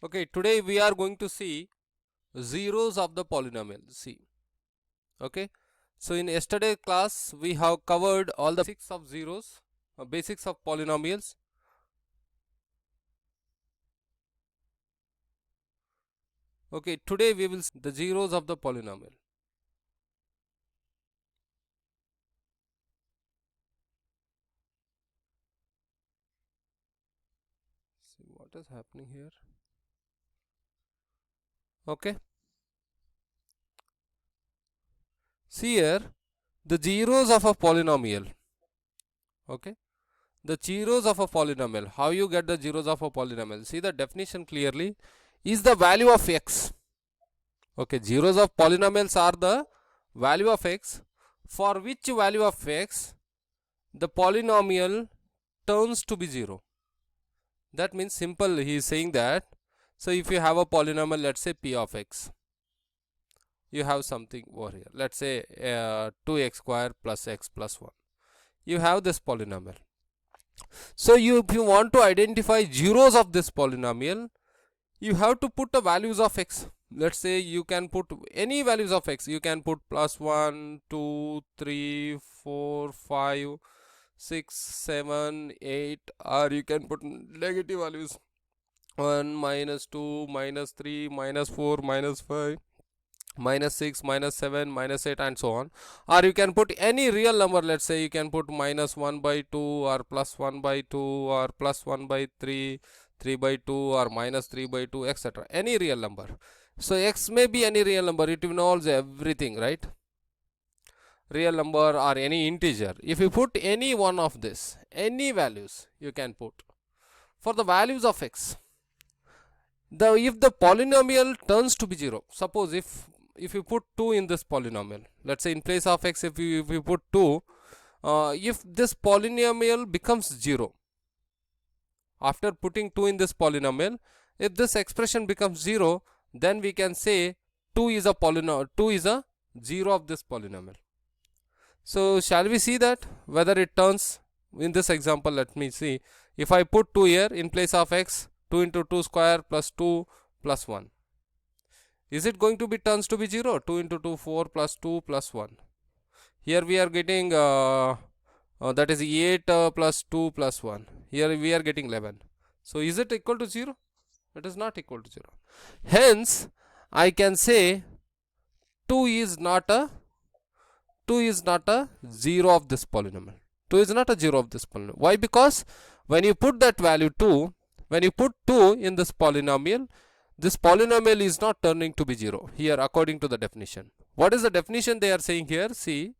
Okay, today we are going to see zeros of the polynomial C. Okay, so in yesterday class we have covered all the basics of zeros, basics of polynomials. Okay, today we will see the zeros of the polynomial. See what is happening here. Okay, see here the zeros of a polynomial. Okay, the zeros of a polynomial. How you get the zeros of a polynomial? See the definition clearly is the value of x. Okay, zeros of polynomials are the value of x for which value of x the polynomial turns to be 0. That means simple, he is saying that. So if you have a polynomial, let's say p of x, you have something over here, let's say 2x square plus x plus 1, you have this polynomial. So if you want to identify zeros of this polynomial, you have to put the values of x. Let's say you can put any values of x, you can put plus 1, 2, 3, 4, 5, 6, 7, 8, or you can put negative values 1, minus 2, minus 3, minus 4, minus 5, minus 6, minus 7, minus 8, and so on. Or you can put any real number. Let's say you can put minus 1 by 2, or plus 1 by 2, or plus 1 by 3, 3 by 2, or minus 3 by 2, etc. Any real number. So x may be any real number, it involves everything, right? Real number or any integer. If you put any one of this, any values you can put for the values of x, if the polynomial turns to be 0, suppose if you put 2 in this polynomial, let's say in place of x, if you put 2, if this polynomial becomes 0, after putting 2 in this polynomial, if this expression becomes 0, then we can say 2 is a polynomial, 2 is a 0 of this polynomial. So shall we see that whether it turns in this example? Let me see. If I put 2 here in place of x, 2 into 2 square plus 2 plus 1, is it going to be turns to be 0? 2 into 2, 4 plus 2 plus 1. Here we are getting that is 8 plus 2 plus 1. Here we are getting 11. So is it equal to 0? It is not equal to 0. Hence I can say 2 is not a 0 of this polynomial. 2 is not a 0 of this polynomial. Why? Because when you put that value 2, when you put 2 in this polynomial is not turning to be 0 here according to the definition. What is the definition they are saying here? See,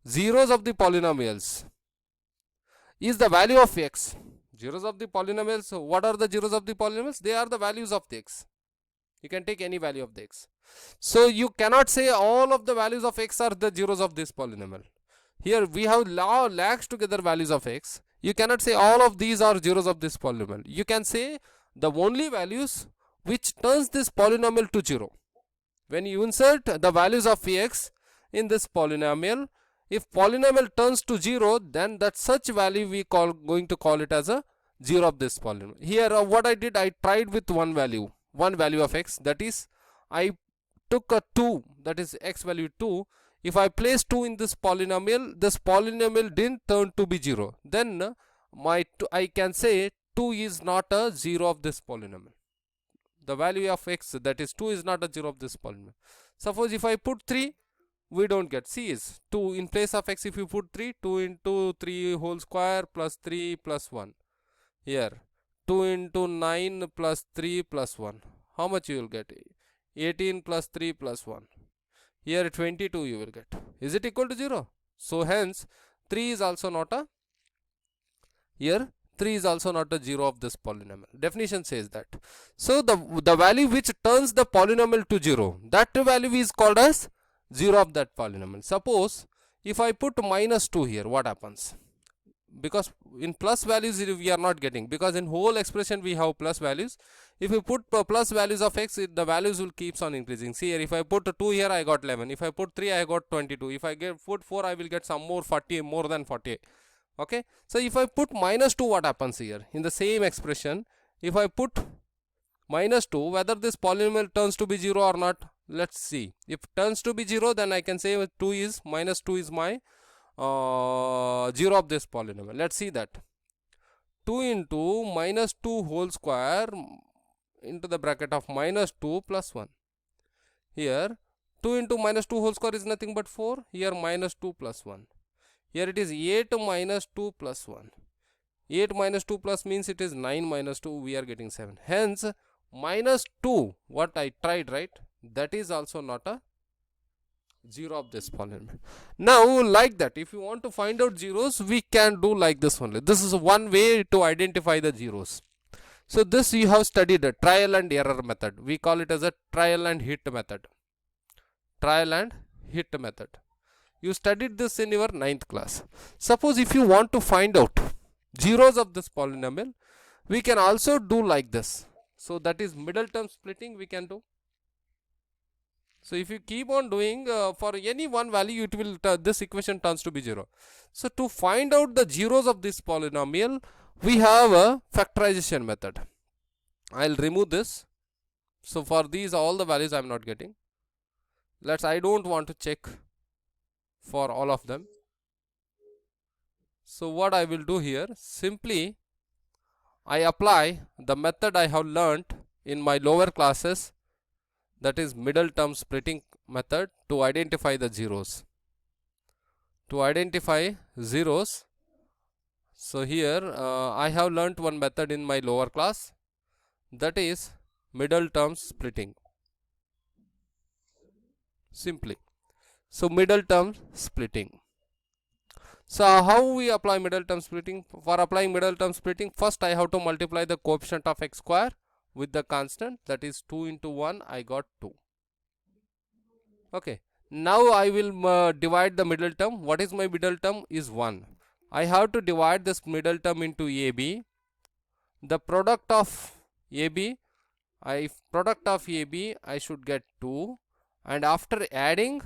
zeros of the polynomials is the value of x. Zeros of the polynomials, what are the zeros of the polynomials? They are the values of the x. You can take any value of the x. So you cannot say all of the values of x are the zeros of this polynomial. Here we have lakhs together values of x. You cannot say all of these are zeros of this polynomial. You can say the only values which turns this polynomial to 0. When you insert the values of x in this polynomial, if polynomial turns to 0, then that such value we going to call it as a 0 of this polynomial. Here what I did, I tried with one value of x, that is I took a 2, that is x value 2. If I place 2 in this polynomial didn't turn to be 0, then I can say 2 is not a 0 of this polynomial. The value of x, that is 2, is not a 0 of this polynomial. Suppose if I put 3, we don't get. C is 2 in place of x. If you put 3, 2 into 3 whole square plus 3 plus 1. Here 2 into 9 plus 3 plus 1. How much you will get? 18 plus 3 plus 1. Here 22 you will get. Is it equal to 0? So hence 3 is also not a, here 3 is also not a 0 of this polynomial. Definition says that. So the value which turns the polynomial to 0, that value is called as 0 of that polynomial. Suppose if I put minus 2 here, what happens? Because in plus values we are not getting, because in whole expression we have plus values. If you put plus values of x, the values will keeps on increasing. See here, if I put 2 here, I got 11. If I put 3, I got 22. If I put 4, I will get some more 40, more than 40. Okay, so if I put minus 2, what happens here in the same expression? If I put minus 2, whether this polynomial turns to be 0 or not. Let's see. If turns to be 0, then I can say minus 2 is my 0 of this polynomial. Let's see that. 2 into minus 2 whole square into the bracket of minus 2 plus 1. Here 2 into minus 2 whole square is nothing but 4. Here minus 2 plus 1. Here it is 8 minus 2 plus 1. 8 minus 2 plus means it is 9 minus 2. We are getting 7. Hence minus 2, what I tried, right? That is also not a 0 of this polynomial. Now like that, if you want to find out zeros, we can do like this only. This is one way to identify the zeros. So this you have studied a trial and error method. We call it as a trial and hit method. Trial and hit method. You studied this in your 9th class. Suppose if you want to find out zeros of this polynomial, we can also do like this. So that is middle term splitting we can do. So if you keep on doing for any one value, it will this equation turns to be 0. So to find out the zeros of this polynomial, we have a factorization method. I'll remove this. So for these all the values I am not getting. I don't want to check for all of them. So what I will do here, simply I apply the method I have learnt in my lower classes, that is middle term splitting method, to identify the zeros. To identify zeros, so here I have learnt one method in my lower class, that is middle term splitting. Simply. So middle term splitting. So how we apply middle term splitting? For applying middle term splitting, first I have to multiply the coefficient of x square with the constant, that is 2 into 1, I got 2. Okay. Now I will divide the middle term. What is my middle term? Is 1. I have to divide this middle term into AB. The product of AB, I should get 2, and after adding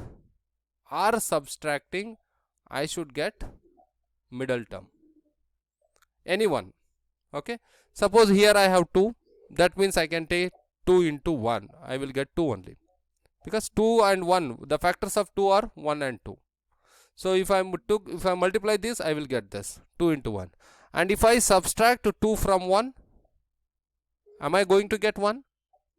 or subtracting, I should get middle term, any one. Okay. Suppose here I have 2, that means I can take 2 into 1, I will get 2 only, because 2 and 1, the factors of 2 are 1 and 2. So if I multiply this, I will get this 2 into 1, and if I subtract 2 from 1, am I going to get 1?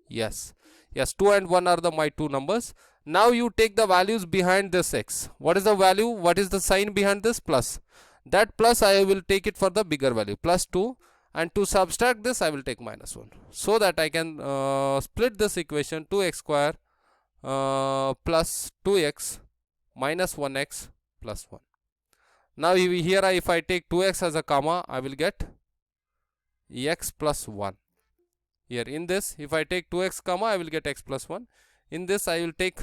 Yes. 2 and 1 are my two numbers. Now you take the values behind this x. What is the value? What is the sign behind this? Plus. That plus I will take it for the bigger value, plus 2, and to subtract this I will take minus 1, so that I can split this equation, 2x square plus 2x minus 1x plus 1. Now here if I take 2x as a comma, I will get x plus 1. Here in this, if I take 2x comma, I will get x plus 1. In this I will take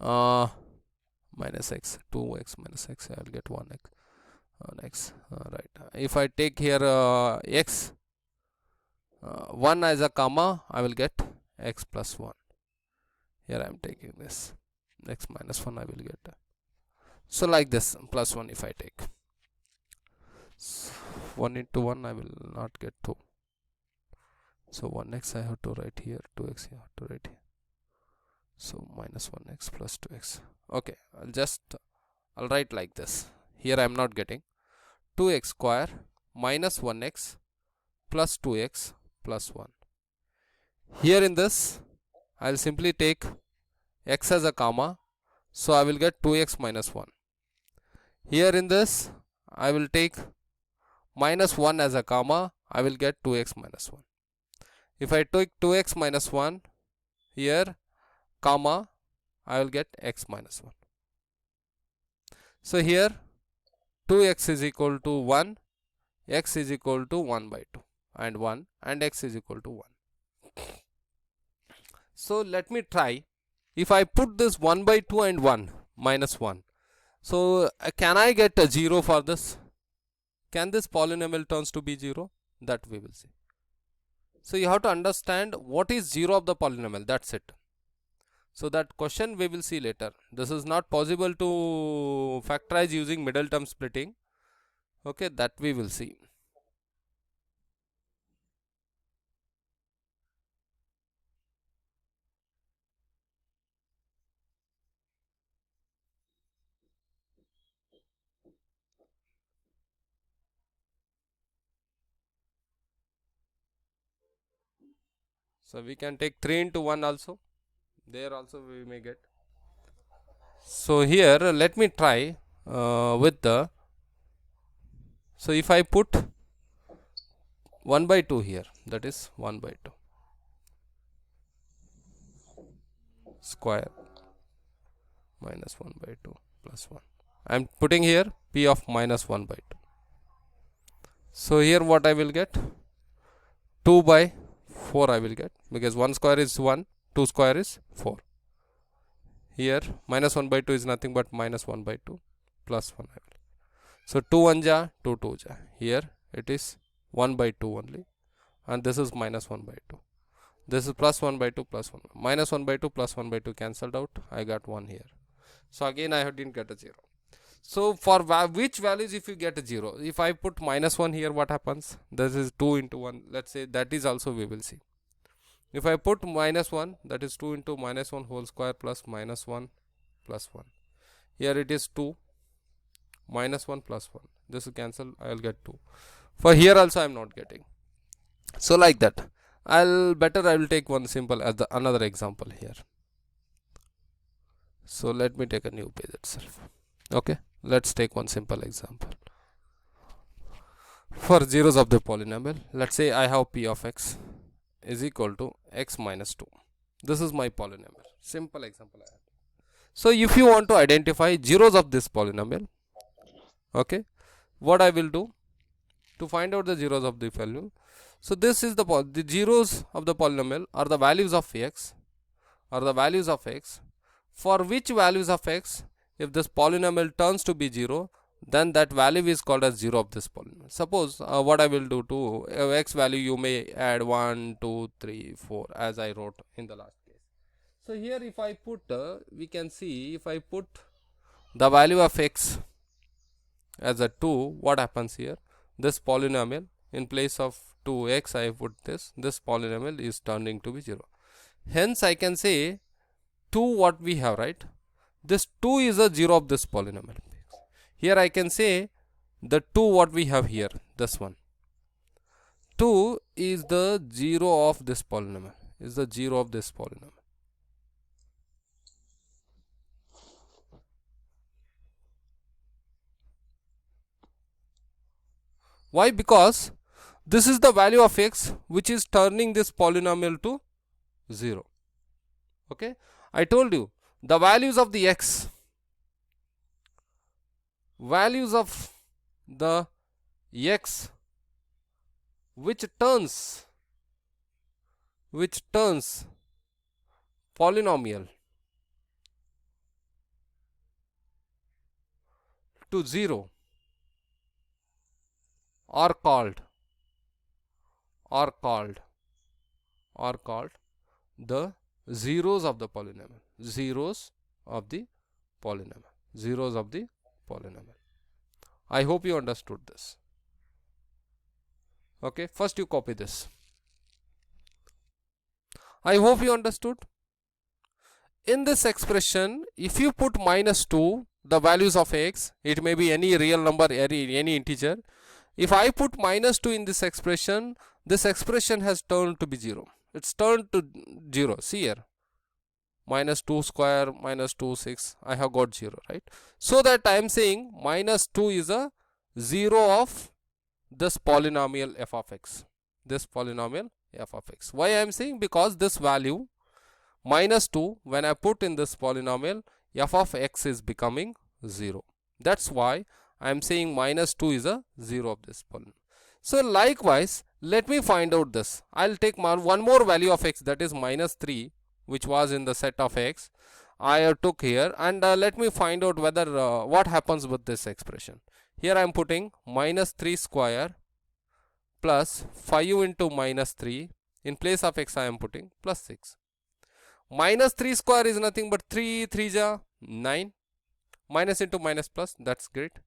minus x, 2x minus x, I will get 1x, right. If I take here x 1 as a comma, I will get x plus 1. Here I am taking this x minus 1, I will get. So like this, plus 1 if I take. 1 into 1, I will not get 2. So 1x I have to write here, 2x I have to write here. So minus 1x plus 2x. Okay, I'll write like this. Here I am not getting 2x square minus 1x plus 2x plus 1. Here in this, I'll simply take x as a comma, so I will get 2x minus 1. Here in this, I will take minus 1 as a comma, I will get 2x minus 1. If I take 2x minus 1 here, comma, I will get x minus 1. So here 2x is equal to 1, x is equal to 1 by 2 and 1, and x is equal to 1. So let me try. If I put this 1 by 2 and 1 minus 1, so can I get a 0 for this? Can this polynomial turns to be 0? That we will see. So you have to understand what is 0 of the polynomial, that's it. So that question we will see later. This is not possible to factorize using middle term splitting. Okay, that we will see. So we can take 3 into 1 also. There also we may get. So here let me try with the. So if I put 1 by 2 here, that is 1 by 2 square minus 1 by 2 plus 1. I am putting here p of minus 1 by 2. So here what I will get? 2 by 4 I will get, because 1 square is 1, 2 square is 4. Here minus 1 by 2 is nothing but minus 1 by 2 plus 1 I will. So 2 1 ja, 2 2 ja. Here it is 1 by 2 only, and this is minus 1 by 2. This is plus 1 by 2 plus 1. Minus 1 by 2 plus 1 by 2 cancelled out. I got 1 here. So again I didn't get a 0. So for which values if you get a 0? If I put minus 1 here, what happens? This is 2 into 1. Let's say that is also we will see. If I put minus 1, that is 2 into minus 1 whole square plus minus 1 plus 1. Here it is 2 minus 1 plus 1. This will cancel. I will get 2. For here also I am not getting. So like that. I will take one simple as another example here. So let me take a new page itself. Okay, let's take one simple example. For zeros of the polynomial, let's say I have p of x is equal to x minus 2. This is my polynomial. Simple example I have. So if you want to identify zeros of this polynomial, okay, what I will do to find out the zeros of the value. So this is the zeros of the polynomial are the values of x, for which values of x, if this polynomial turns to be 0, then that value is called as 0 of this polynomial. Suppose what I will do to x value, you may add 1 2 3 4 as I wrote in the last case. So here if I put we can see, if I put the value of x as a 2, what happens here? This polynomial, in place of 2x I put this polynomial is turning to be 0. Hence I can say 2 what we have, right? This 2 is a 0 of this polynomial. Here I can say the 2 what we have here, this one. 2 is the 0 of this polynomial, Why? Because this is the value of x which is turning this polynomial to 0. Okay, I told you the values of the x, which turns polynomial to 0 are called the zeros of the polynomial. I hope you understood this. Okay, first you copy this. I hope you understood. In this expression, if you put minus 2, the values of x, it may be any real number, any integer. If I put minus 2 in this expression has turned to be 0. It's turned to 0. See here, minus 2 square minus 2 6, I have got 0, right? So that I am saying minus 2 is a 0 of this polynomial f of x. Why I am saying? Because this value minus 2, when I put in this polynomial, f of x is becoming 0. That's why I am saying minus 2 is a 0 of this polynomial. So likewise, let me find out this. I'll take one more value of x, that is minus 3, which was in the set of x. I took here, and let me find out whether what happens with this expression. Here I am putting minus 3 square plus 5 into minus 3. In place of x I am putting plus 6. Minus 3 square is nothing but 3 3 ja 9. Minus into minus plus, that's great.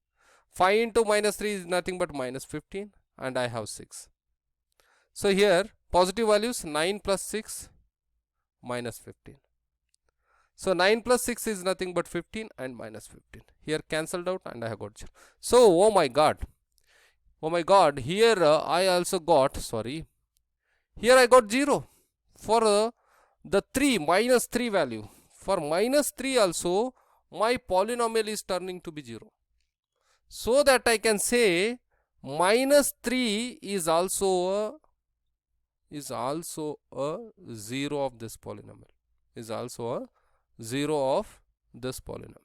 5 into minus 3 is nothing but minus 15, and I have 6. So here positive values, 9 plus 6 minus 15. So 9 plus 6 is nothing but 15 and minus 15. Here cancelled out, and I have got 0. So oh my god, here I also got, here I got 0. for the 3 minus 3 value, for minus 3 also my polynomial is turning to be 0, so that I can say minus 3 is also a 0 of this polynomial, is also a 0 of this polynomial.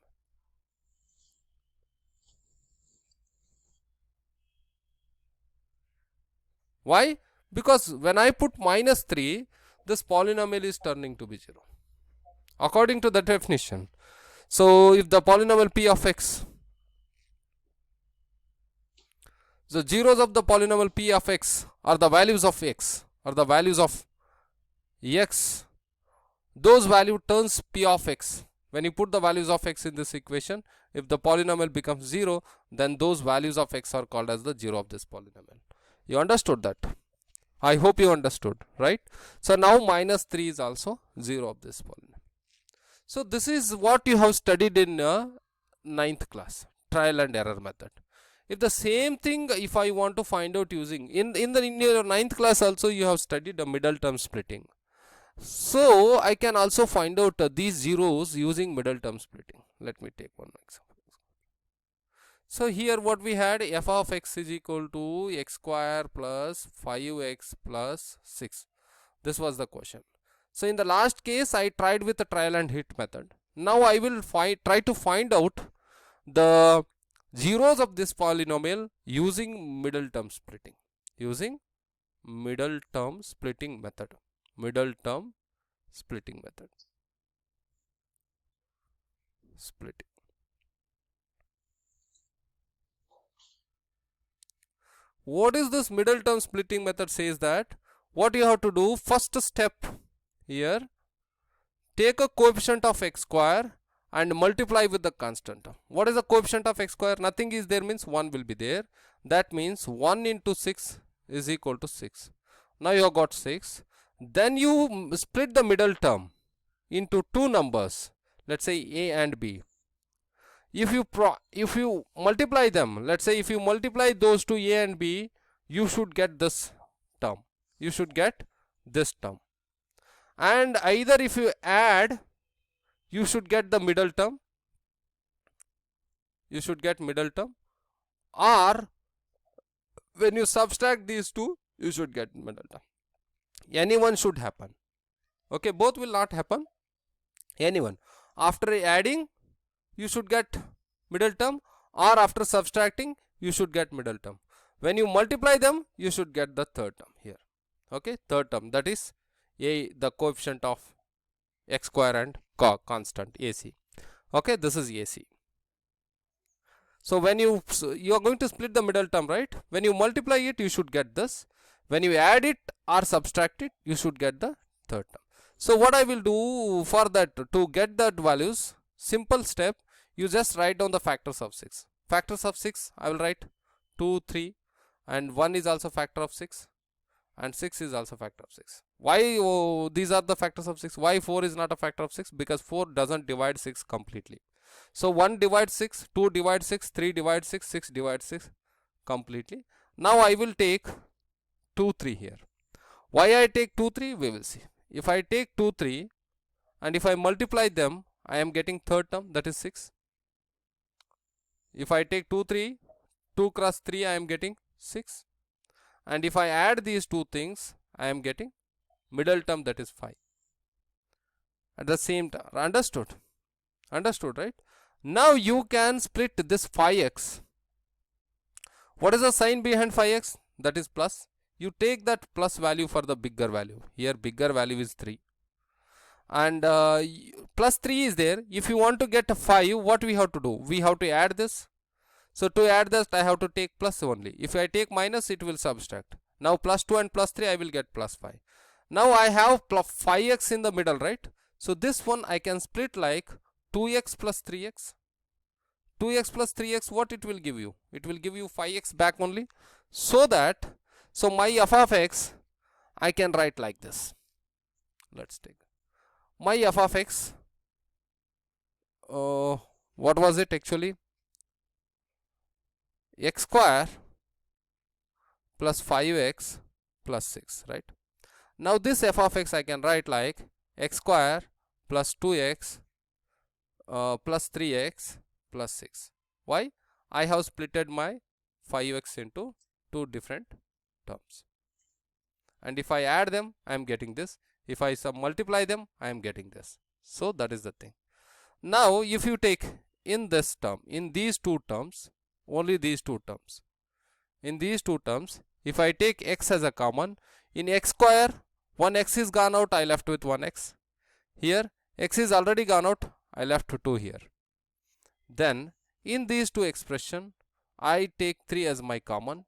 Why? Because when I put minus 3, this polynomial is turning to be 0 according to the definition. So if the polynomial p of x, the zeros of the polynomial p of x are the values of x, or the values of x, those value turns p of x. When you put the values of x in this equation, if the polynomial becomes 0, then those values of x are called as the 0 of this polynomial. You understood that? I hope you understood, right? So now minus 3 is also 0 of this polynomial. So this is what you have studied in 9th class, trial and error method. If the same thing, if I want to find out using, in your 9th class also you have studied the middle term splitting. So I can also find out these zeros using middle term splitting. Let me take one example. So here what we had, f of x is equal to x square plus 5x plus 6. This was the question. So in the last case I tried with the trial and hit method. Now I will try to find out the zeros of this polynomial using middle term splitting. Using middle term splitting method. Middle term splitting method. Splitting. What is this middle term splitting method? Says that what you have to do, first step here, take a coefficient of x square and multiply with the constant. What is the coefficient of x square? Nothing is there means 1 will be there. That means 1 into 6 is equal to 6. Now you have got 6. Then you split the middle term into two numbers, let's say a and b. If you multiply them, let's say if you multiply those two, a and b, you should get this term. You should get this term. And either if you add, you should get the middle term. You should get middle term. Or when you subtract these two, you should get middle term. Anyone should happen. Okay, both will not happen. Anyone. After adding, you should get middle term, or after subtracting you should get middle term. When you multiply them, you should get the third term here. Okay, third term, that is a, the coefficient of x square and constant AC. Okay, this is AC. So when you are going to split the middle term, right? When you multiply it, you should get this. When you add it or subtract it, you should get the third term. So what I will do for that, to get that values, simple step, you just write down the factors of 6. Factors of 6, I will write 2, 3, and 1 is also factor of 6, and 6 is also factor of 6. Why these are the factors of 6? Why 4 is not a factor of 6? Because 4 doesn't divide 6 completely. So 1 divides 6, 2 divides 6, 3 divides 6, 6 divides 6 completely. Now I will take 2, 3 here. Why I take 2, 3? We will see. If I take 2, 3 and if I multiply them, I am getting third term, that is 6. If I take 2, 3, 2 cross 3, I am getting 6. And if I add these two things, I am getting middle term, that is 5. At the same time, understood? Understood, right? Now you can split this 5x. What is the sign behind 5x? That is plus. You take that plus value for the bigger value. Here bigger value is 3. And plus 3 is there. If you want to get a 5, what we have to do? We have to add this. So to add this, I have to take plus only. If I take minus, it will subtract. Now plus 2 and plus 3, I will get plus 5. Now I have 5x in the middle, right? So this one I can split like 2x plus 3x. 2x plus 3x, what it will give you? It will give you 5x back only. So my f of x, I can write like this. Let's take my f of x. What was it actually? X square plus 5x plus 6, right? Now this f of x I can write like x square plus 2x plus 3x plus 6. Why? I have splitted my 5x into two different terms, and if I add them I am getting this, if I multiply them I am getting this. So that is the thing. Now if you take in this term, in these two terms, only these two terms, in these two terms, if I take x as a common, in x square one x is gone out, I left with 1x. Here x is already gone out, I left 2 here. Then in these two expression I take 3 as my common,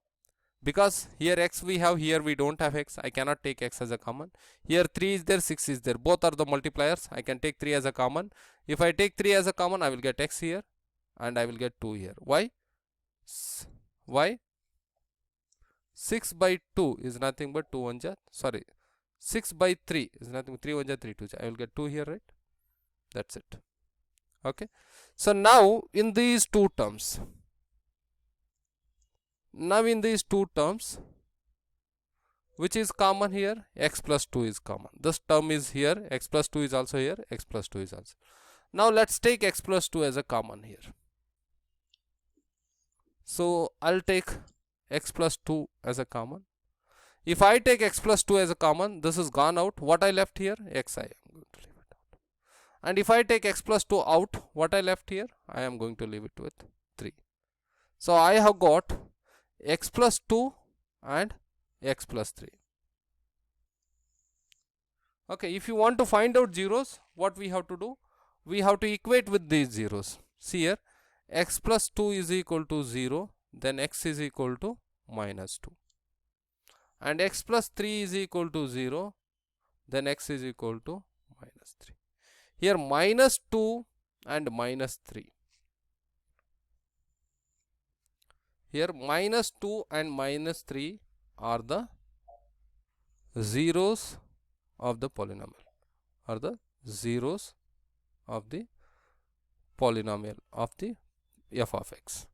because here x we have, here we don't have x, I cannot take x as a common. Here 3 is there, 6 is there, both are the multipliers, I can take 3 as a common. If I take 3 as a common, I will get x here and I will get 2 here. Why? Why? 6 by 2 is nothing but 2 1 ja, sorry, 6 by 3 is nothing but 3 1 ja 3 2 ja, I will get 2 here, right? That's it. Okay. So now in these two terms, which is common here? X plus 2 is common. This term is here, x plus 2 is also here, x plus 2 is also. Now let's take x plus 2 as a common here. So I'll take x plus 2 as a common. If I take x plus 2 as a common, this is gone out. What I left here? X I am going to leave it out. And if I take x plus 2 out, what I left here? I am going to leave it with 3. So I have got x plus 2 and x plus 3. Okay, if you want to find out zeros, what we have to do? We have to equate with these zeros. See here, x plus 2 is equal to 0, then x is equal to minus 2. And x plus 3 is equal to 0, then x is equal to minus 3. Here minus 2 and minus 3. Here minus 2 and minus 3 are the zeros of the polynomial, are the zeros of the polynomial of the f of x.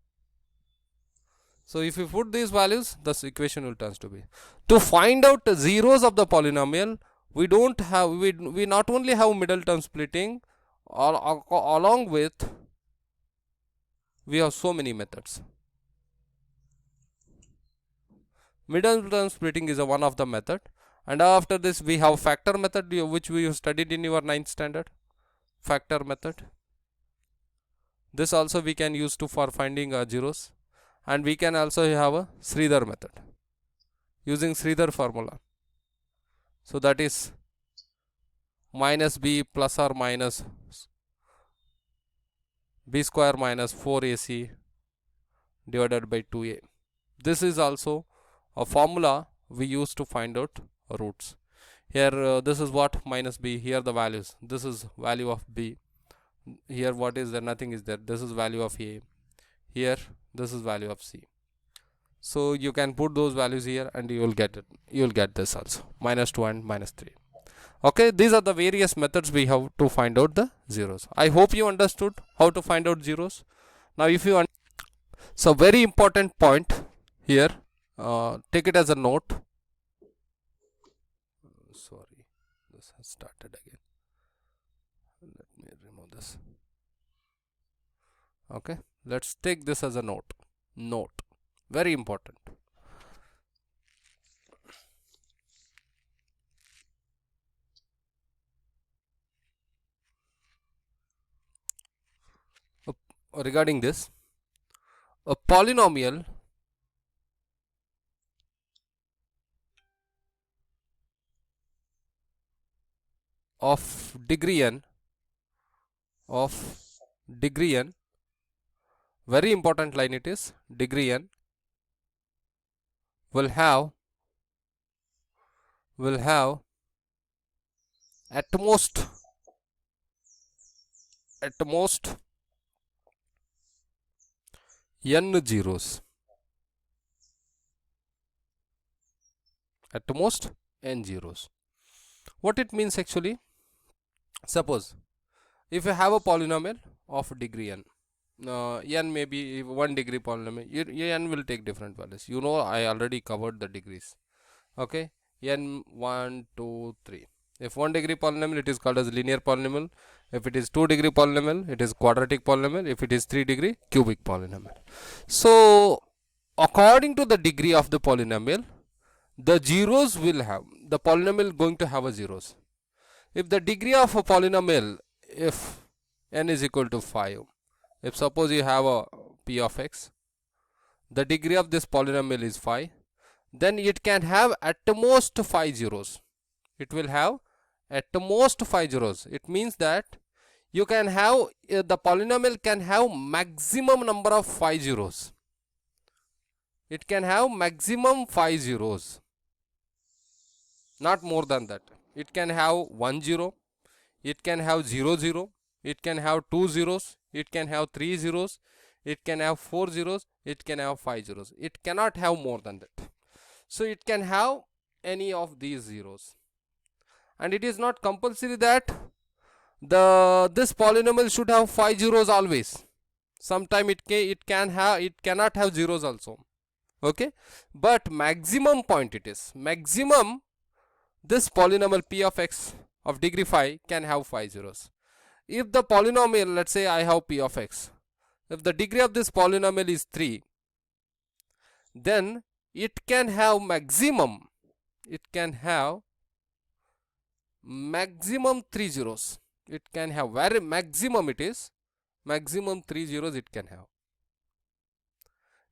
So if you put these values, this equation will turn to be. To find out the zeros of the polynomial, we don't have, we not only have middle term splitting, along with we have so many methods. Middle term splitting is one of the method, and after this we have factor method, which we have studied in your 9th standard. Factor method, this also we can use for finding zeros, and we can also have a Sridhar method using Sridhar formula. So that is minus b plus or minus b square minus 4ac divided by 2a. This is also a formula we use to find out roots. Here this is what? Minus b. Here the values, this is value of b. Here what is there? Nothing is there. This is value of a. Here this is value of c. So you can put those values here and you will get it. You will get this also, minus 2 and minus 3. Okay, these are the various methods we have to find out the zeros. I hope you understood how to find out zeros. Now if you so very important point here, take it as a note. Sorry, this has started again. Let me remove this. Okay, let's take this as a note. Note, very important. Regarding this, a polynomial of degree n, very important line it is, degree n will have at most n zeros, at most n zeros. What it means actually? Suppose if you have a polynomial of degree n, n may be 1 degree polynomial, n will take different values. You know, I already covered the degrees. Okay, n 1 2 3. If 1 degree polynomial, it is called as linear polynomial. If it is 2 degree polynomial, it is quadratic polynomial. If it is 3 degree, cubic polynomial. So according to the degree of the polynomial, the zeros will have, the polynomial going to have a zeros. If the degree of a polynomial, if n is equal to 5, if suppose you have a p of x, the degree of this polynomial is 5, then it can have at most 5 zeros. It will have at most 5 zeros. It means that you can have, the polynomial can have maximum number of 5 zeros. It can have maximum 5 zeros, not more than that. It can have 1 0, it can have 0 0, it can have 2 zeros, it can have 3 zeros, it can have 4 zeros, it can have 5 zeros. It cannot have more than that. So it can have any of these zeros, and it is not compulsory that this polynomial should have 5 zeros always. Sometime it cannot have zeros also. Okay, but maximum point it is maximum, this polynomial p of x of degree 5 can have 5 zeros. If the polynomial, let's say I have p of x, if the degree of this polynomial is 3, then it can have maximum, it can have maximum 3 zeros. It can have very maximum, it is maximum 3 zeros it can have.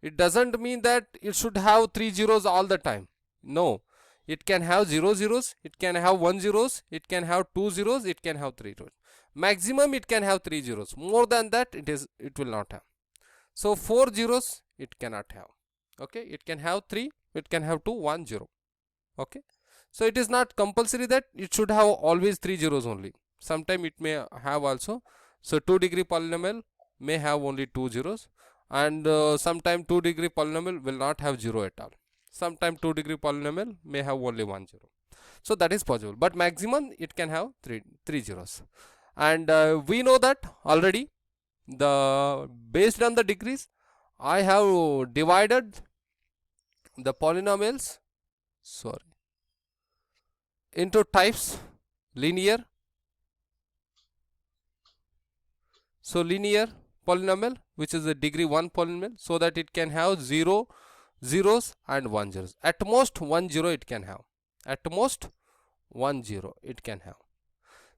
It doesn't mean that it should have 3 zeros all the time. No, it can have 0 zeros, it can have 1 zeros, it can have 2 zeros, it can have 3 zeros. Maximum it can have 3 zeros. More than that it will not have. So 4 zeros it cannot have. Okay, it can have 3, it can have 2, 1 0. Okay, so it is not compulsory that it should have always 3 zeros only. Sometime it may have also. So 2 degree polynomial may have only 2 zeros, and sometime 2 degree polynomial will not have 0 at all. Sometime 2 degree polynomial may have only 1 0. So that is possible, but maximum it can have 3 zeros. And we know that already, based on the degrees, I have divided the polynomials into types: linear. So linear polynomial, which is a degree 1 polynomial, so that it can have 0 zeros and 1 zeros. At most 1 0 it can have. At most 1 0 it can have.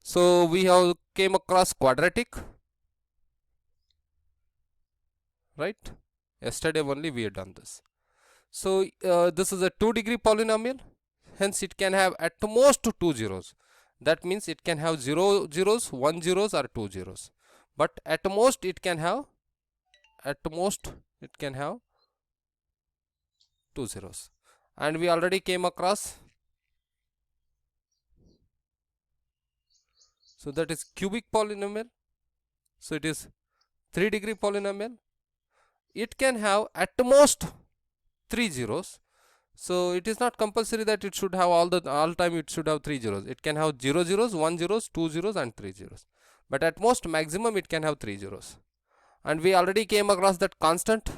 So we have came across quadratic, right? Yesterday only we have done this. So this is a 2 degree polynomial, hence it can have at most 2 zeros. That means it can have 0 zeros, 1 zeros, or 2 zeros. But at most it can have 2 zeros. And we already came across, so that is cubic polynomial. So it is 3 degree polynomial. It can have at most 3 zeros. So it is not compulsory that it should have all time it should have 3 zeros. It can have 0 zeros, 1 zeros, 2 zeros, and 3 zeros. But at most maximum it can have 3 zeros. And we already came across that constant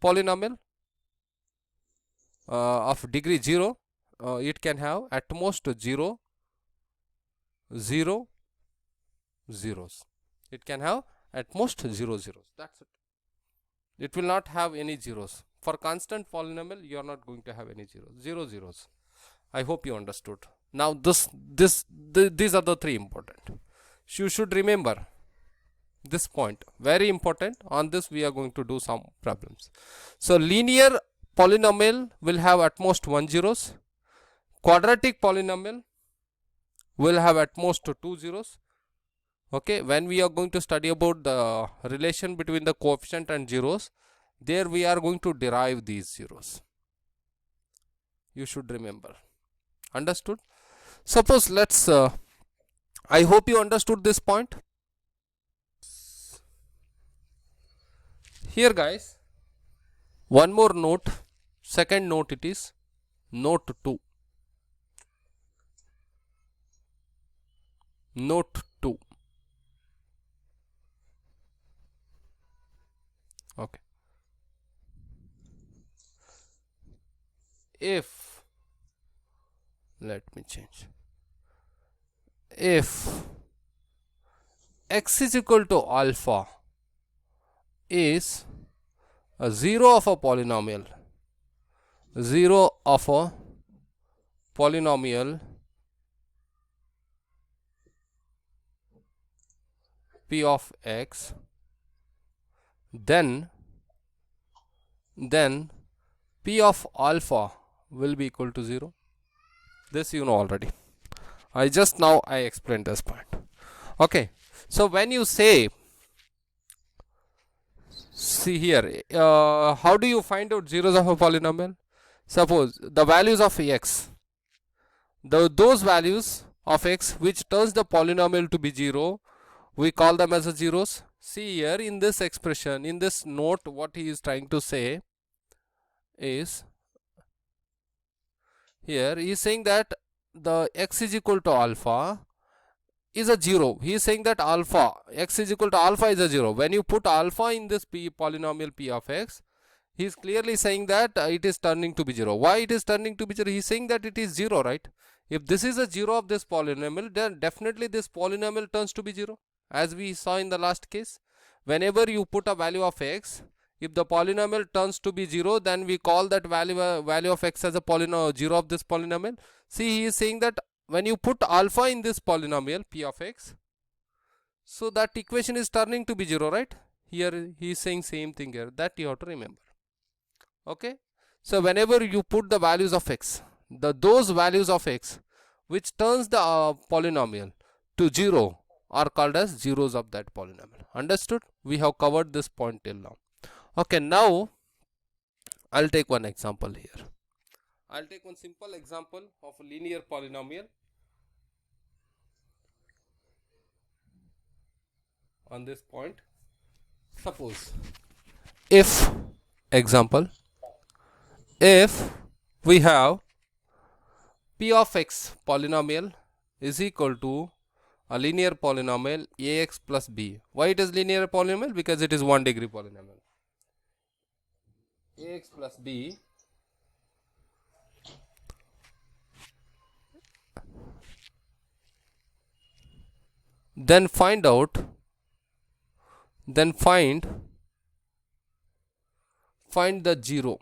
polynomial of degree 0. It can have at most 0 0 zeros. It can have at most 0 zeros. That's it. It will not have any zeros. For constant polynomial you are not going to have any zero zeros. I hope you understood. Now these are the 3 important. You should remember this point, very important. On this we are going to do some problems. So linear polynomial will have at most 1 zeros. Quadratic polynomial will have at most 2 zeros. Okay, when we are going to study about the relation between the coefficient and zeros, there we are going to derive these zeros. You should remember. Understood? Suppose let's I hope you understood this point. Here guys, one more note, second note, it is note 2. Note 2. Okay. if, let me change, if x is equal to alpha is a 0 of a polynomial, 0 of a polynomial p of x, then p of alpha will be equal to 0. This you know already. I explained this point. Okay, so when you say, see here, how do you find out zeros of a polynomial? Suppose the values of x, those values of x which turns the polynomial to be 0, we call them as a zeros. See here in this expression, in this note, what he is trying to say is, here he is saying that the x is equal to alpha is a 0. He is saying that alpha, x is equal to alpha is a 0. When you put alpha in this polynomial p of x, he is clearly saying that it is turning to be 0. Why it is turning to be 0? He is saying that it is 0, right? If this is a 0 of this polynomial, then definitely this polynomial turns to be 0. As we saw in the last case, whenever you put a value of x, if the polynomial turns to be 0, then we call that value of x as a polynomial 0 of this polynomial. See, he is saying that when you put alpha in this polynomial p of x, so that equation is turning to be 0, right? Here he is saying same thing here, that you have to remember. Okay, so whenever you put the values of x, those values of x which turns the polynomial to 0 are called as zeros of that polynomial. Understood? We have covered this point till now. Okay, now I'll take one example here. I'll take one simple example of a linear polynomial on this point. Suppose if we have p of x polynomial is equal to a linear polynomial ax plus b. Why it is linear polynomial? Because it is 1 degree polynomial. Ax plus b then find the 0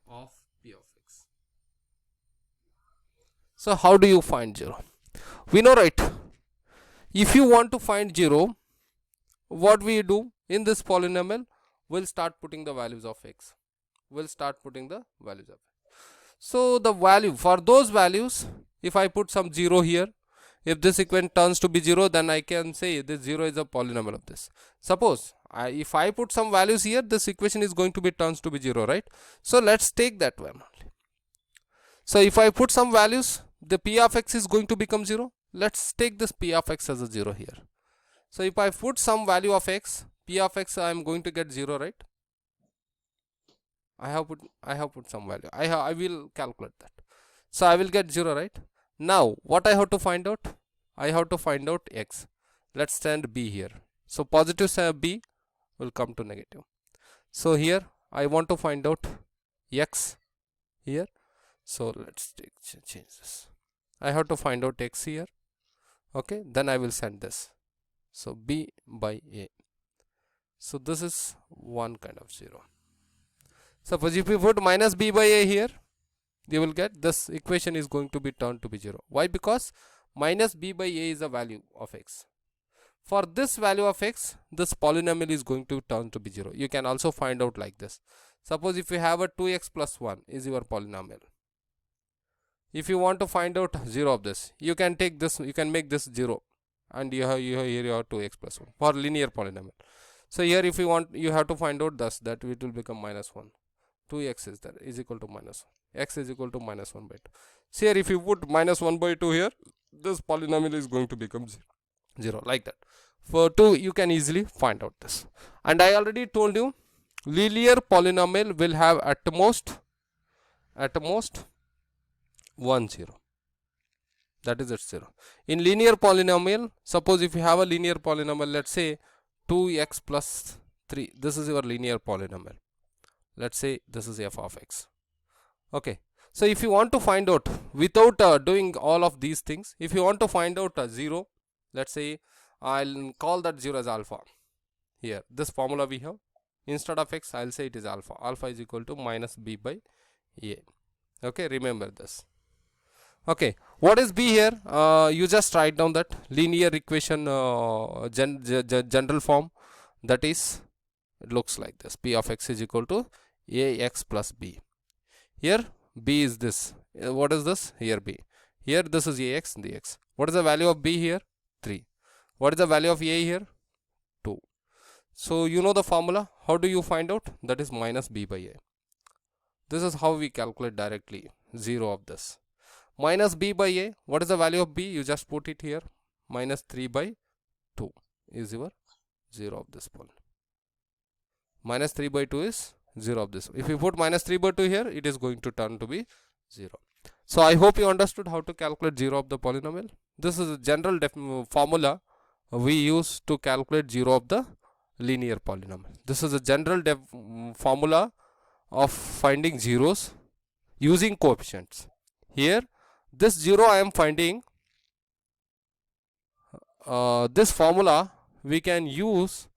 of p of x. So how do you find 0? We know, right? If you want to find 0, what we do in this polynomial, we'll start putting the values of x. So the value for those values, if I put some 0 here, if this equation turns to be 0, then I can say this 0 is a polynomial of this. Suppose if I put some values here, this equation is going to be turns to be 0, right? So let's take that one only. So if I put some values, the p of x is going to become 0. Let's take this p of x as a 0 here. So if I put some value of x, p of x, I am going to get 0, right? I have put some value. I will calculate that. So I will get 0, right? Now what I have to find out? I have to find out x. Let's send b here. So positive b will come to negative. So here I want to find out x here. So let's change this. I have to find out x here. Okay, then I will send this. So b by a. So this is one kind of 0. Suppose if you put minus b by a here, you will get this equation is going to be turned to be 0. Why? Because minus b by a is a value of x. For this value of x, this polynomial is going to turn to be 0. You can also find out like this. Suppose if you have a 2x plus 1 is your polynomial. If you want to find out 0 of this, you can take this, you can make this 0, and here you have 2x plus 1 for linear polynomial. So here if you want, you have to find out thus that it will become minus 1. 2x is there is equal to minus 1. X is equal to minus 1 by 2. So here if you put minus 1 by 2 here, this polynomial is going to become 0 like that. For 2 you can easily find out this. And I already told you linear polynomial will have at most 1 0. That is its 0. In linear polynomial, suppose if you have a linear polynomial, let's say 2x plus 3. This is your linear polynomial. Let's say this is f of x. Okay, so if you want to find out without doing all of these things, if you want to find out 0, let's say I'll call that 0 as alpha. Here this formula we have, instead of x I'll say it is alpha. Alpha is equal to minus b by a. Okay, remember this. Okay, what is b here? You just write down that linear equation general form, that is, it looks like this: p of x is equal to ax plus b. Here b is this. What is this? Here b. Here this is ax and dx. What is the value of b here? 3. What is the value of a here? 2. So you know the formula. How do you find out? That is minus b by a. This is how we calculate directly 0 of this. Minus b by a. What is the value of b? You just put it here. Minus 3 by 2 is your 0 of this point. Minus 3 by 2 is 0 of this. If you put minus 3 by 2 here, it is going to turn to be 0. So I hope you understood how to calculate 0 of the polynomial. This is a general formula we use to calculate 0 of the linear polynomial. This is a general formula of finding zeros using coefficients. Here this 0 I am finding, this formula we can use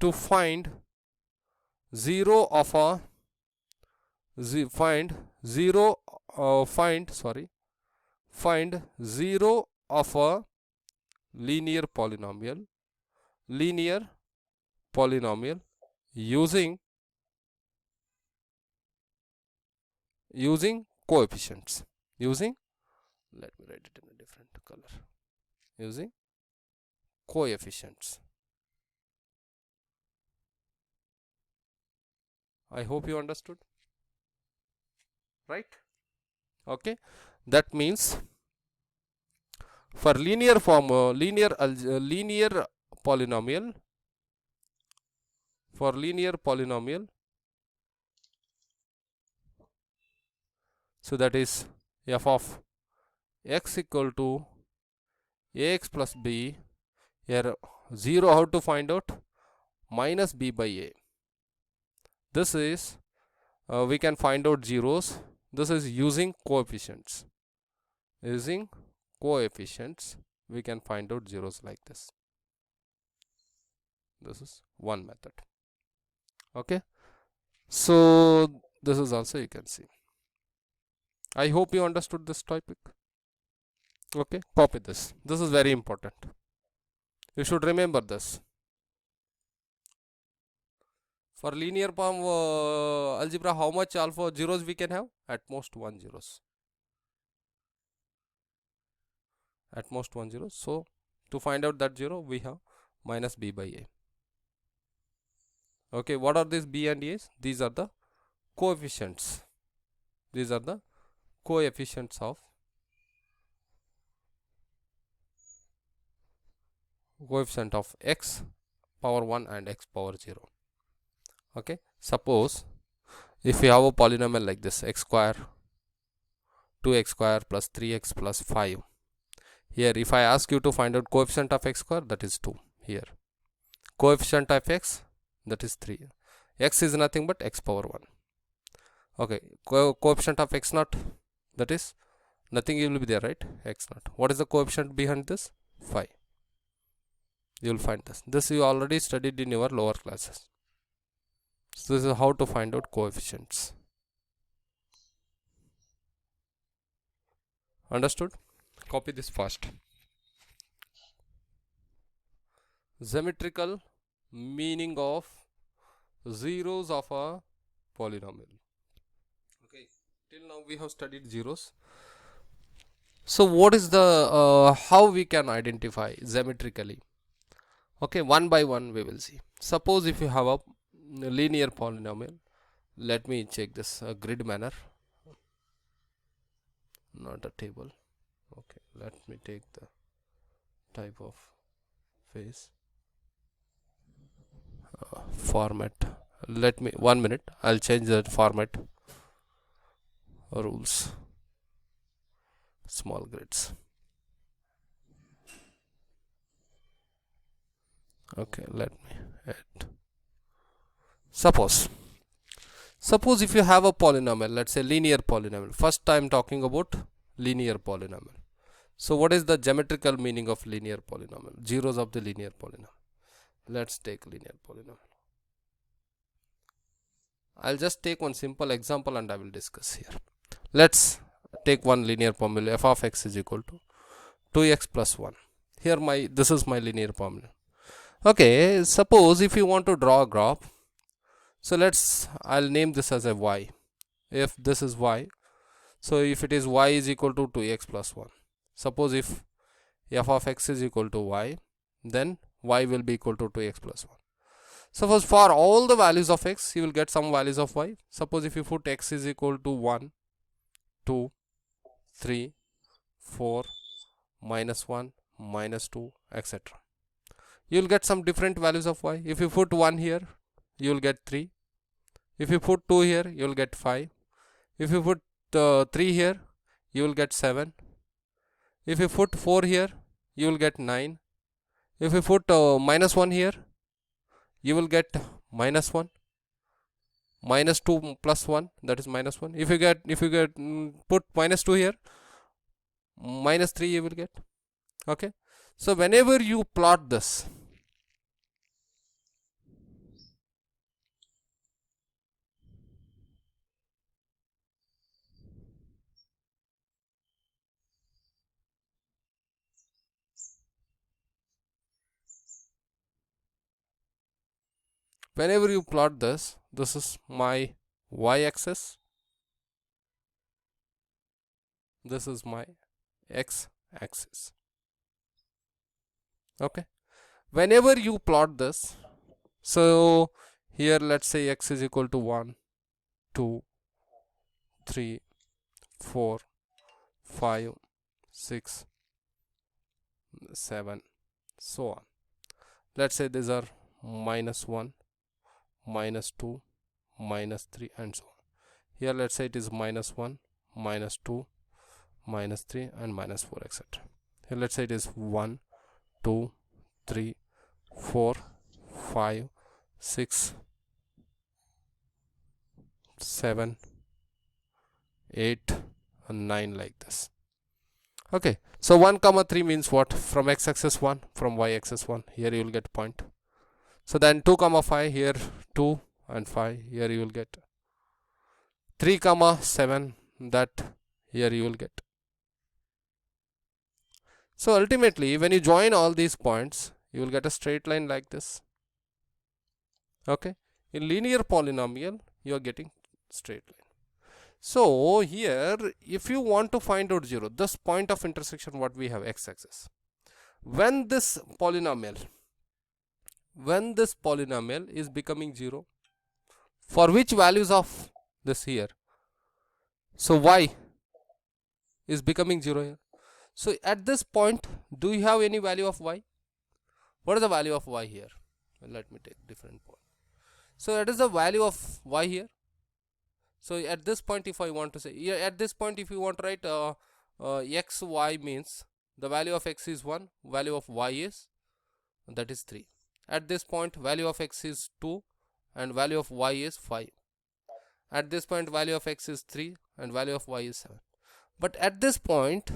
to find 0 of a find 0 of a linear polynomial using coefficients. Let me write it in a different color. Using coefficients. I hope you understood, right? Okay, that means for linear polynomial, so that is f of x equal to ax plus b. Here 0 how to find out? Minus b by a. This is we can find out zeros. This is using coefficients. We can find out zeros like this. This is one method. Okay, so this is also you can see. I hope you understood this topic. Okay, copy this. This is very important. You should remember this. For linear form algebra, how much alpha zeros we can have? At most 1 zeros. At most 1 zero. So to find out that 0, we have minus b by a. Okay, what are these b and a's? These are the coefficients. These are the coefficients of x power 1 and x power 0. Okay, suppose if we have a polynomial like this, x square 2x square plus 3x plus 5. Here if I ask you to find out coefficient of x square, that is 2. Here coefficient of x, that is 3. X is nothing but x power 1. Okay, coefficient of x naught, that is nothing, will be there, right? X naught. What is the coefficient behind this? 5. You will find this. This you already studied in your lower classes. So this is how to find out coefficients. Understood? Copy this fast. Symmetrical meaning of zeros of a polynomial. Okay, till now we have studied zeros. So what is the how we can identify symmetrically? Okay, one by one we will see. Suppose if you have a linear polynomial, let me check this grid manner, not a table. Okay, let me take the type of face format. Let me 1 minute, I'll change the format rules. Small grids. Okay, let me add. Suppose if you have a polynomial, let's say linear polynomial. First time talking about linear polynomial. So what is the geometrical meaning of linear polynomial? Zeros of the linear polynomial. Let's take linear polynomial. I'll just take one simple example and I will discuss here. Let's take one linear polynomial. F of x is equal to 2x plus 1. Here this is my linear polynomial. Okay, suppose if you want to draw a graph, so I'll name this as a y. If this is y, so if it is y is equal to 2x plus 1. Suppose if f of x is equal to y, then y will be equal to 2x plus 1. Suppose for all the values of x, you will get some values of y. Suppose if you put x is equal to 1, 2, 3, 4, minus 1, minus 2, etc. You will get some different values of y. If you put 1 here, you will get 3. If you put 2 here, you will get 5. If you put 3 here, you will get 7. If you put 4 here, you will get 9. If you put minus 1 here, you will get minus 1. Minus 2 plus 1, that is minus 1. If you get put minus 2 here, minus 3 you will get. Okay, so whenever you plot this, this is my y-axis, this is my x-axis. Okay, whenever you plot this, so here let's say x is equal to 1, 2, 3, 4, 5, 6, 7, so on. Let's say these are minus 1, minus 2, minus 3, and so on. Here let's say it is minus 1, minus 2, minus 3, and minus 4, etc. Here let's say it is 1, 2, 3, 4, 5, 6, 7, 8, and 9, like this. Okay, so 1 comma 3 means what? From x-axis 1, from y-axis 1. Here you will get point. So then 2 comma 5, here 2 and 5, here you will get 3 comma 7, that here you will get. So ultimately when you join all these points, you will get a straight line like this. Okay, in linear polynomial you are getting straight line. So here if you want to find out 0, this point of intersection what we have, x-axis, when this polynomial is becoming 0, for which values of this here, so y is becoming 0 here. So at this point, do you have any value of y? What is the value of y here? Well, let me take different point. So that is the value of y here. So at this point, if I want to say, at this point if you want to write x, y means the value of x is 1, value of y is, that is 3. At this point value of x is 2 and value of y is 5. At this point value of x is 3 and value of y is 7. But at this point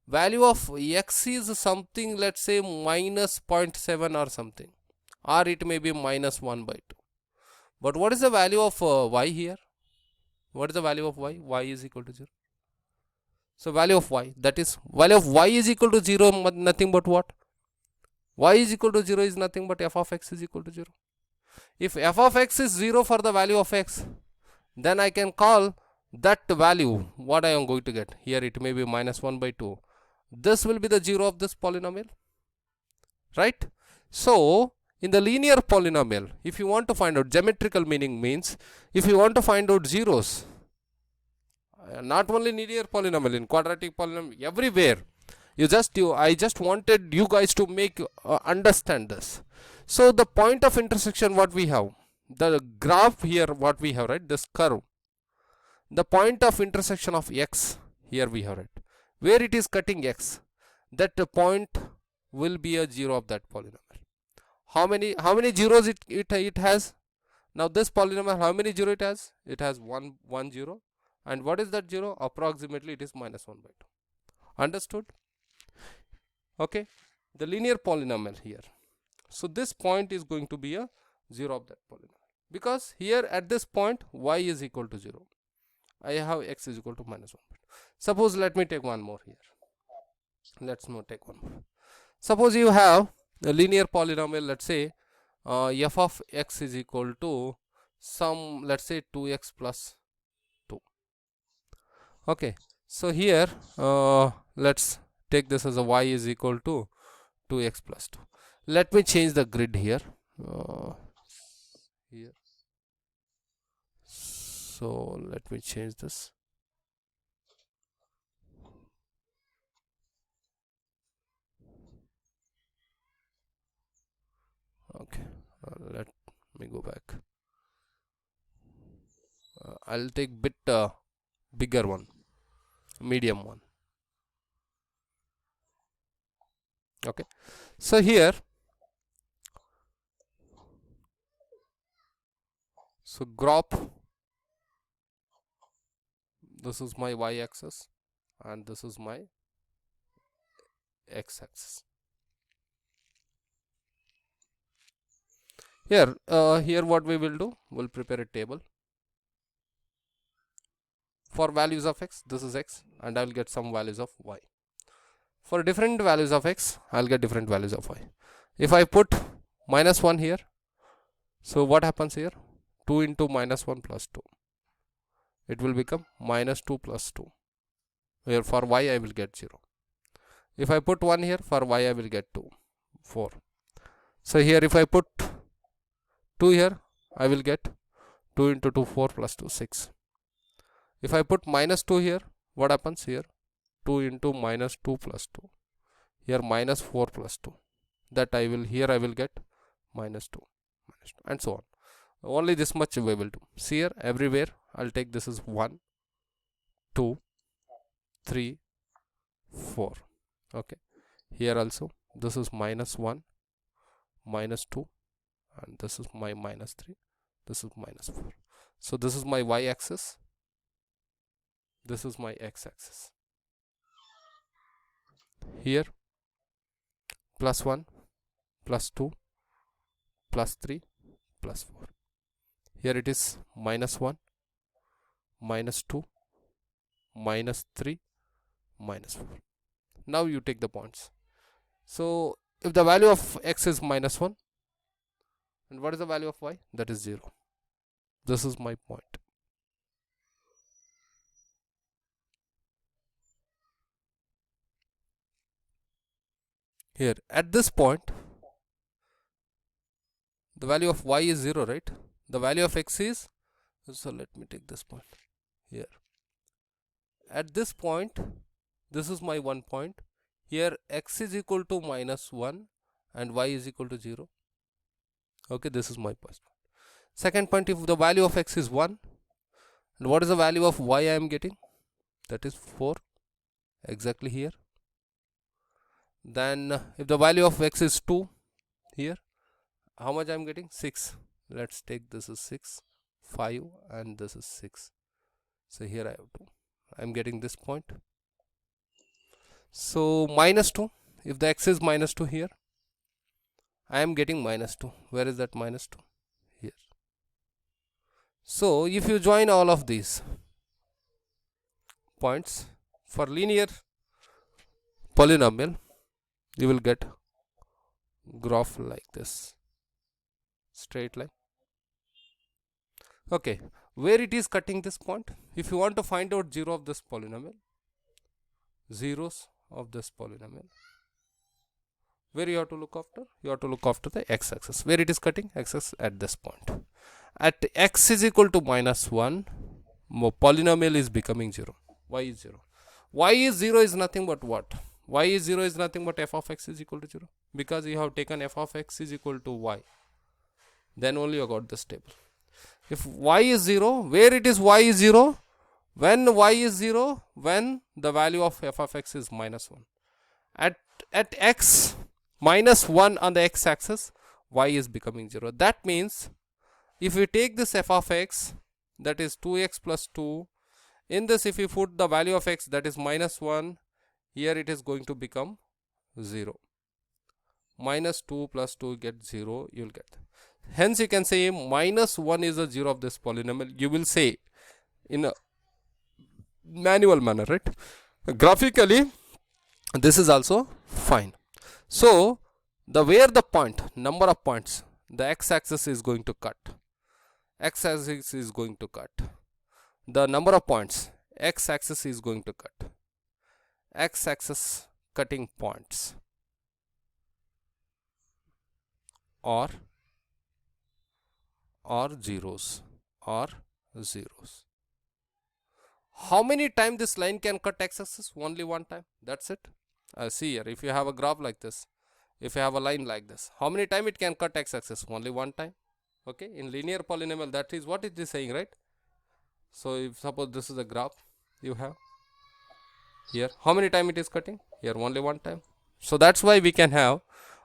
value of x is something, let's say minus 0.7 or something, or it may be minus 1 by 2. But what is the value of y here? What is the value of y? Y is equal to 0. So value of y, that is value of y is equal to 0, nothing but what? Y is equal to 0 is nothing but f of x is equal to 0. If f of x is 0 for the value of x, then I can call that value what I am going to get. Here it may be minus 1 by 2. This will be the 0 of this polynomial, right? So in the linear polynomial, if you want to find out, geometrical meaning means if you want to find out zeros, not only linear polynomial, in quadratic polynomial, everywhere, I just wanted you guys to make understand this. So the point of intersection what we have, the graph here what we have, right, this curve, the point of intersection of x here we have, right, where it is cutting x, that point will be a 0 of that polynomial. how many zeros it has? Now this polynomial, how many zero it has? It has one zero. And what is that zero? Approximately it is -1/2. Understood? Okay. The linear polynomial here. So this point is going to be a 0 of that polynomial, because here at this point y is equal to 0. I have x is equal to -1/2. Suppose, let me take one more here. Let's not take one more. Suppose you have a linear polynomial, let's say f of x is equal to some, let's say 2x plus 2. Okay, so here let's take this as a y is equal to 2x plus 2. Let me change the grid here. Here. So let me change this. Okay, let me go back. I'll take bit bigger one, medium one. Okay, so here, so graph, this is my y axis and this is my x axis. Here what we will do, we'll prepare a table for values of x. This is x and I will get some values of y. For different values of x, I'll get different values of y. If I put -1 here, so what happens here? 2 into -1 plus 2. It will become -2 plus 2. Here for y I will get 0. If I put 1 here, for y I will get 2, 4. So here if I put 2 here, I will get 2 into 2, 4 plus 2, 6. If I put -2 here, what happens here? 2 into -2 plus 2. Here -4 plus 2. That I will, here I will get -2, and so on. Only this much we will do. See here, everywhere I'll take this is 1, 2, 3, 4. Okay. Here also this is -1, -2, and this is my -3. This is -4. So this is my y axis. This is my x axis. Here +1, +2, +3, +4. Here it is -1, -2, -3, -4. Now you take the points. So if the value of x is -1, and what is the value of y? That is 0. This is my point. Here at this point, the value of y is 0, right? The value of x is, so let me take this point here. At this point, this is my one point. Here x is equal to -1 and y is equal to 0. Okay, this is my first point. Second point, if the value of x is 1, and what is the value of y I am getting? That is 4, exactly here. Then if the value of x is 2, here how much I am getting? 6. Let's take this is 6, 5, and this is 6. So here I have 2. I am getting this point. So -2, if the x is -2 here, I am getting -2. Where is that -2? Here. So if you join all of these points for linear polynomial, you will get graph like this, straight line. Okay, where it is cutting this point? If you want to find out 0 of this polynomial, zeros of this polynomial, where you have to look after? You have to look after the x axis. Where it is cutting? Axis at this point. At x is equal to -1, polynomial is becoming 0. Y is 0. Y is 0 is nothing but what? Y is 0 is nothing but f of x is equal to 0, because you have taken f of x is equal to y. Then only you got this table. If y is 0, where it is y is 0? When y is 0, when the value of f of x is -1. At x -1 on the x axis, y is becoming 0. That means if we take this f of x, that is 2x plus 2, in this if we put the value of x, that is minus 1, here it is going to become 0. Minus 2 plus 2 get 0, you will get. Hence you can say minus 1 is the 0 of this polynomial. You will say in a manual manner, right? Graphically this is also fine. So the where the point, number of points, the x-axis is going to cut, x-axis is going to cut, the number of points, x-axis is going to cut, x-axis cutting points or zeros, or zeros. How many times this line can cut x-axis? Only one time, that's it. See here, if you have a graph like this, if you have a line like this, how many times it can cut x-axis? Only one time. Okay, in linear polynomial, that is what it is saying, right? So if suppose this is a graph you have here, how many times it is cutting? Here only one time. So that's why we can have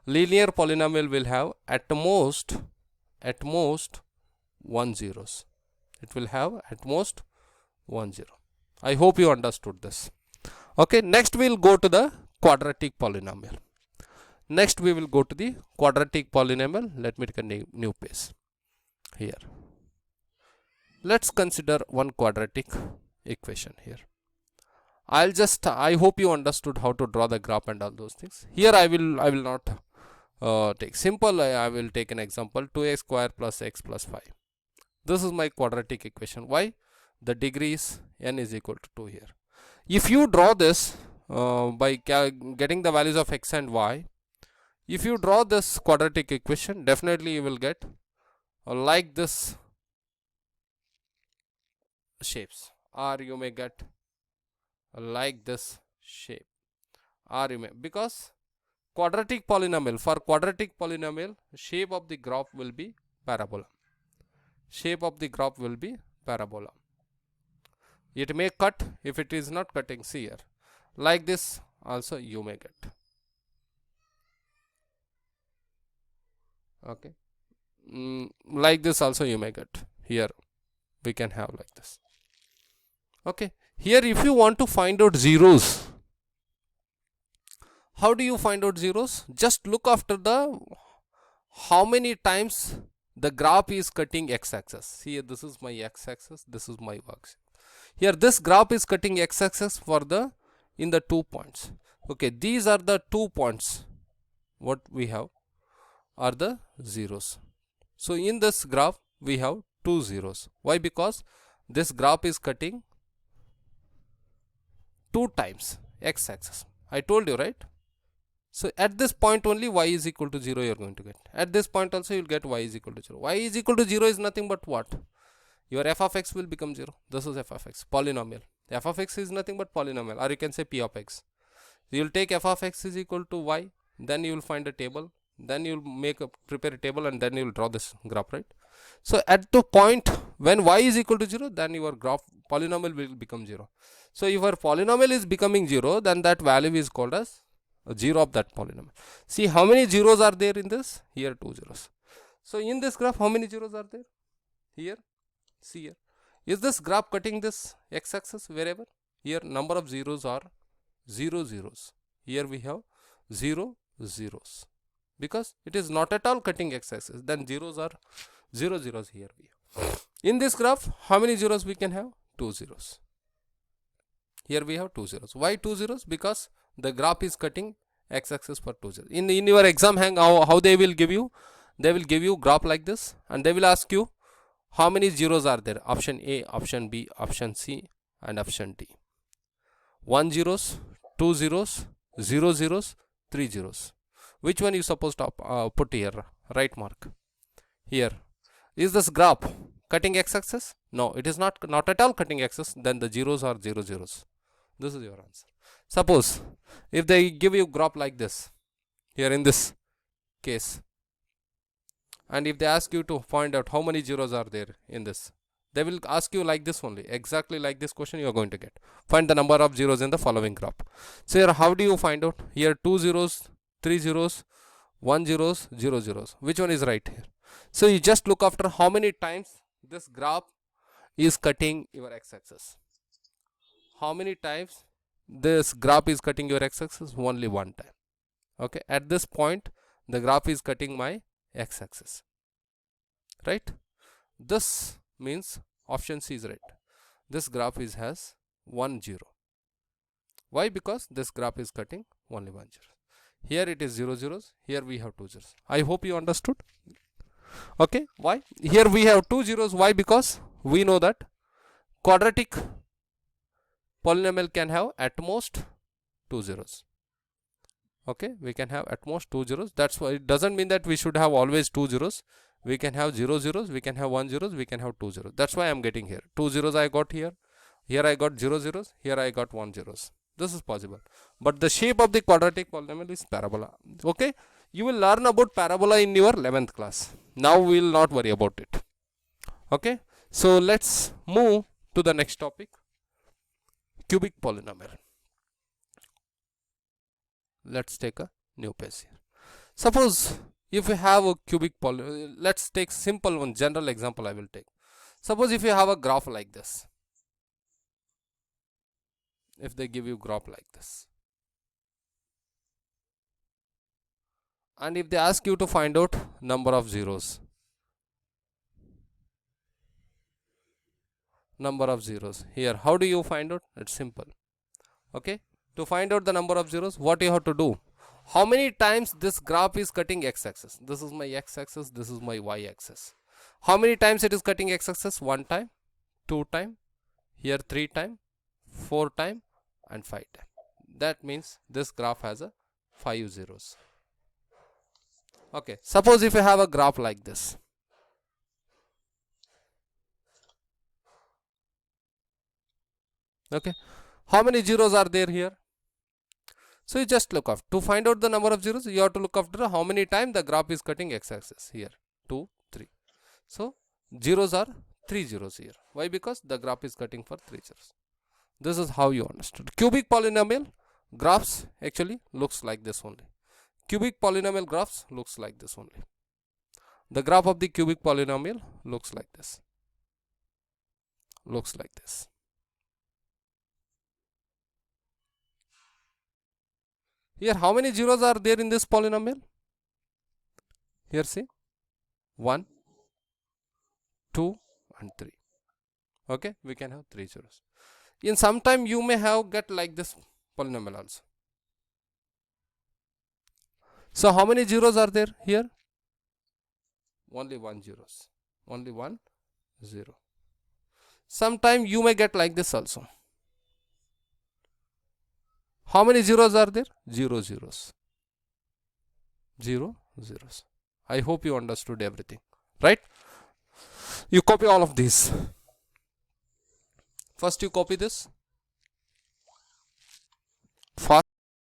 linear polynomial will have at most 1 zeros. It will have at most 1 0. I hope you understood this. Okay, next we will go to the quadratic polynomial. Next we will go to the quadratic polynomial. Let me take a new page here. Let's consider one quadratic equation here. I hope you understood how to draw the graph and all those things. Here I will not take simple. I will take an example, 2x square plus x plus 5. This is my quadratic equation. Why? The degree is n is equal to 2 here. If you draw this by getting the values of x and y, if you draw this quadratic equation, definitely you will get like this shapes, or you may get like this shape, or you may, because quadratic polynomial, for quadratic polynomial, shape of the graph will be parabola. Shape of the graph will be parabola. It may cut. If it is not cutting, see here, like this also you may get. Okay, like this also you may get. Here we can have like this. Okay, here if you want to find out zeros, how do you find out zeros? Just look after the how many times the graph is cutting x-axis. Here this is my x-axis, this is my y-axis. Here this graph is cutting x-axis for the in the 2 points. Okay, these are the 2 points. What we have are the zeros. So in this graph we have 2 zeros. Why? Because this graph is cutting 2 times x-axis. I told you, right? So at this point only y is equal to 0 you are going to get. At this point also you will get y is equal to 0. Y is equal to 0 is nothing but what? Your f of x will become 0. This is f of x, polynomial. F of x is nothing but polynomial, or you can say p of x. You will take f of x is equal to y, then you will find a table, then you will prepare a table, and then you will draw this graph, right? So at the point when y is equal to 0, then your graph polynomial will become 0. So if your polynomial is becoming 0, then that value is called as 0 of that polynomial. See how many zeros are there in this? Here 2 zeros. So in this graph how many zeros are there? Here, see here. Is this graph cutting this x-axis wherever? Here number of zeros are 0 zeros. Here we have 0 zeros. Because it is not at all cutting x-axis, then zeros are 0 zeros here. In this graph, how many zeros we can have? 2 zeros. Here we have 2 zeros. Why 2 zeros? Because the graph is cutting x-axis for 2 zeros. In your exam hang, how they will give you? They will give you graph like this, and they will ask you how many zeros are there. Option A, option B, option C, and option D. 1 zeros, 2 zeros, 0 zeros, 3 zeros. Which one you supposed to put here? Right mark. Here. Is this graph cutting x-axis? No, it is not at all cutting x-axis. Then the zeros are 0 zeros. This is your answer. Suppose if they give you graph like this, here in this case, and if they ask you to find out how many zeros are there in this, they will ask you like this only, exactly like this question you are going to get. Find the number of zeros in the following graph. So here how do you find out? Here 2 zeros, 3 zeros, 1 zeros, 0 zeros. Which one is right here? So you just look after how many times this graph is cutting your x-axis. How many times this graph is cutting your x-axis? Only one time. Okay, at this point the graph is cutting my x-axis, right? This means option C is right. This graph has 1 0. Why? Because this graph is cutting only 1 0. Here it is 0 zeros, here we have 2 zeros. I hope you understood. Okay, why? Here we have 2 zeros. Why? Because we know that quadratic polynomial can have at most 2 zeros. Okay, we can have at most 2 zeros. That's why it doesn't mean that we should have always 2 zeros. We can have 0 zeros, we can have 1 zeros, we can have 2 zeros. That's why I am getting here 2 zeros I got here. Here I got 0 zeros, here I got 1 zeros. This is possible. But the shape of the quadratic polynomial is parabola. Okay, you will learn about parabola in your 11th class. Now we will not worry about it. Okay, so let's move to the next topic, cubic polynomial. Let's take a new page here. Suppose if you have a cubic polynomial, let's take simple one, general example I will take. Suppose if you have a graph like this, if they give you graph like this, and if they ask you to find out number of zeros, here, how do you find out? It's simple. Okay, to find out the number of zeros, what you have to do? How many times this graph is cutting x-axis? This is my x-axis, this is my y-axis. How many times it is cutting x-axis? 1 time, 2 time, here 3 time, 4 time, and 5 time. That means this graph has a 5 zeros. Okay, suppose if you have a graph like this, okay, how many zeros are there here? So you just look after, to find out the number of zeros, you have to look after how many times the graph is cutting x-axis. Here 2, 3. So zeros are 3 zeros here. Why? Because the graph is cutting for 3 zeros. This is how you understood. Cubic polynomial graphs actually looks like this only. Cubic polynomial graphs looks like this only. The graph of the cubic polynomial looks like this. Looks like this. Here how many zeros are there in this polynomial? Here see 1, 2 and 3. Okay, we can have 3 zeros. In some time you may have get like this polynomial also. So how many zeros are there here? Only 1 zeros. Only 1 0. Sometime you may get like this also. How many zeros are there? 0 zeros. 0 zeros. I hope you understood everything, right? You copy all of these. First you copy this.